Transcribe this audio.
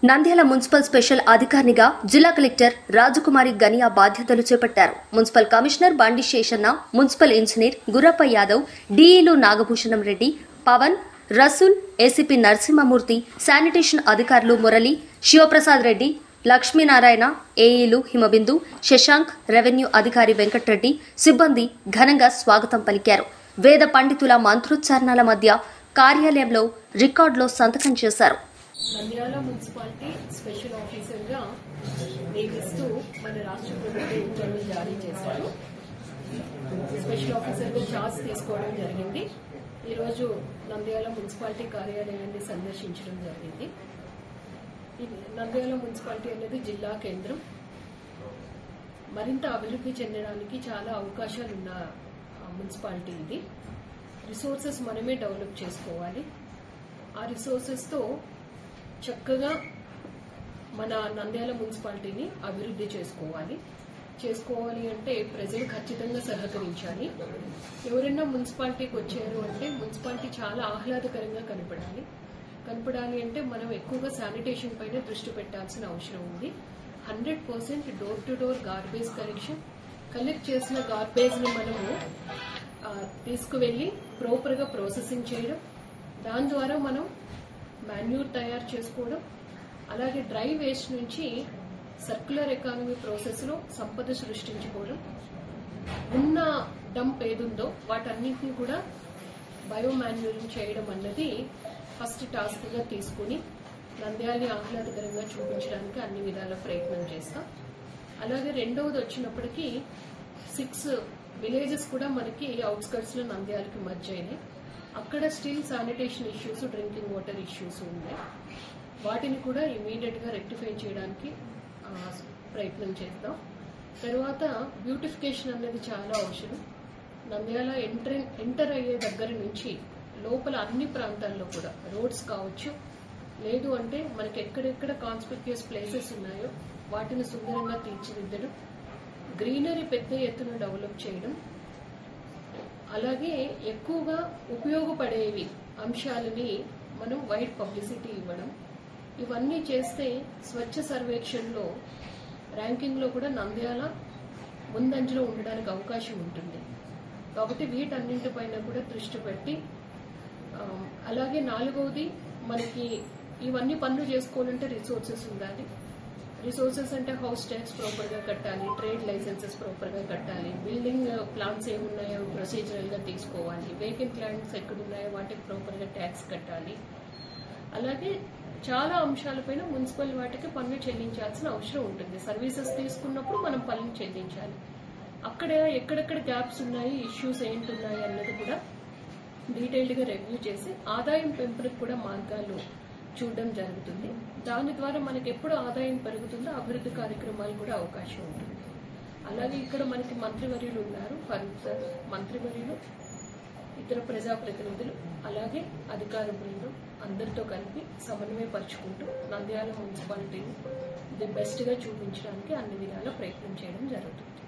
Nandyal municipal special అధికారినిగా జిల్లా collector రాజకుమారి Guinea బాధ్యతలు చేపట్టారు. Municipal commissioner Bandi Seshanna, municipal engineer Gurrappa Yadav, డీఈలు నాగభూషణం రెడ్డి, పవన్, రసూల్, ఏసీపీ నరసింహమూర్తి, శానిటేషన్ అధికారులు మురళి, శివప్రసాద్ రెడ్డి, లక్ష్మీనారాయణ, ఏఈలు హిమబిందు, శశాంక్, రెవెన్యూ అధికారి వెంకట్రెడ్డి సిబ్బంది ఘనంగా స్వాగతం పలికారు. వేద పండితుల మంత్రోచ్చారణల మధ్య కార్యాలయంలో రికార్డులో సంతకం చేశారు. నంద్యాల మున్సిపాలిటీ స్పెషల్ ఆఫీసర్గా నియమిస్తూ మన రాష్ట్ర ప్రభుత్వం ఉత్తర్వులు జారీ చేశారు. స్పెషల్ ఆఫీసర్గా ఛార్జ్ తీసుకోవడం జరిగింది. ఈరోజు నంద్యాల మున్సిపాలిటీ కార్యాలయాన్ని సందర్శించడం జరిగింది. నంద్యాల మున్సిపాలిటీ అనేది జిల్లా కేంద్రం. మరింత అభివృద్ధి చెందడానికి చాలా అవకాశాలు ఉన్న మున్సిపాలిటీ ఇది. రిసోర్సెస్ మనమే డెవలప్ చేసుకోవాలి. ఆ రిసోర్సెస్తో చక్కగా మన నంద్యాల మున్సిపాలిటీని అభివృద్ధి చేసుకోవాలి అంటే ప్రజలు ఖచ్చితంగా సహకరించాలి. ఎవరైనా మున్సిపాలిటీకి వచ్చారు అంటే మున్సిపాలిటీ చాలా ఆహ్లాదకరంగా కనపడాలి అంటే మనం ఎక్కువగా శానిటేషన్ పైన దృష్టి పెట్టాల్సిన అవసరం ఉంది. 100% door to door garbage collect చేసిన గార్బేజ్ని మనము తీసుకువెళ్ళి ప్రాపర్గా ప్రాసెసింగ్ చేయడం, దాని ద్వారా మనం మాన్యూర్ తయారు చేసుకోవడం, అలాగే డ్రై వేస్ట్ నుంచి సర్క్యులర్ ఎకానమీ ప్రాసెస్లో సంపద సృష్టించుకోవడం, ఉన్న డంప్ ఏదుందో వాటన్నింటినీ కూడా బయోమాన్యూరింగ్ చేయడం అన్నది ఫస్ట్ టాస్క్గా తీసుకుని నంద్యాలని ఆహ్లాదకరంగా చూపించడానికి అన్ని విధాల ప్రయత్నం చేస్తాం. అలాగే రెండవది వచ్చినప్పటికీ 6 విలేజెస్ కూడా మనకి అవుట్స్కర్ట్స్లో నంద్యాలకి మర్జ్ అయినాయి. అక్కడ still sanitation issues, drinking water issues ఉన్నాయి. వాటిని కూడా ఇమీడియట్గా రెక్టిఫై చేయడానికి ప్రయత్నం చేద్దాం. తర్వాత బ్యూటిఫికేషన్ అనేది చాలా అవసరం. నంద్యాల ఎంటర్ అయ్యే దగ్గర నుంచి లోపల అన్ని ప్రాంతాల్లో కూడా రోడ్స్ కావచ్చు, లేదు అంటే మనకి ఎక్కడెక్కడ కాన్స్పిక్యూస్ ప్లేసెస్ ఉన్నాయో వాటిని సుందరంగా తీర్చిదిద్దడం, గ్రీనరీ పెద్ద ఎత్తున డెవలప్ చేయడం, అలాగే ఎక్కువగా ఉపయోగపడేవి అంశాలని మనం వైడ్ పబ్లిసిటీ ఇవ్వడం, ఇవన్నీ చేస్తే స్వచ్ఛ సర్వేక్షణలో ర్యాంకింగ్లో కూడా నంద్యాల ముందంజలో ఉండడానికి అవకాశం ఉంటుంది. కాబట్టి వీటన్నింటిపైన కూడా దృష్టి పెట్టి, అలాగే 4వది మనకి ఇవన్నీ పనులు చేసుకోవాలంటే రిసోర్సెస్ ఉండాలి. రిసోర్సెస్ అంటే హౌస్ ట్యాక్స్ ప్రాపర్గా కట్టాలి, ట్రేడ్ లైసెన్సెస్ ప్రాపర్గా కట్టాలి, బిల్డింగ్ ప్లాన్స్ ఏమున్నాయో ప్రొసీజరల్గా తీసుకోవాలి, వేకెంట్ ల్యాండ్స్ ఎక్కడున్నాయో వాటికి ప్రాపర్గా ట్యాక్స్ కట్టాలి. అలాగే చాలా అంశాలపైన మున్సిపల్ వాటికి పన్ను చెల్లించాల్సిన అవసరం ఉంటుంది. సర్వీసెస్ తీసుకున్నప్పుడు మనం పన్ను చెల్లించాలి. అక్కడ ఎక్కడెక్కడ గ్యాప్స్ ఉన్నాయి, ఇష్యూస్ ఏంటున్నాయి అన్నది కూడా డీటెయిల్డ్గా రివ్యూ చేసి ఆదాయం పెంపులకు కూడా మార్గాలు చూడడం జరుగుతుంది. దాని ద్వారా మనకి ఎప్పుడు ఆదాయం పెరుగుతుందో అభివృద్ధి కార్యక్రమాలు కూడా అవకాశం ఉంటుంది. అలాగే ఇక్కడ మనకి మంత్రివర్యులు ఉన్నారు, ఫరూక్ సార్, మంత్రివర్యులు, ఇతర ప్రజాప్రతినిధులు, అలాగే అధికార బృందం అందరితో కలిపి సమన్వయపరుచుకుంటూ నంద్యాల మున్సిపాలిటీని ది బెస్ట్గా చూపించడానికి అన్ని విధాలా ప్రయత్నం చేయడం జరుగుతుంది.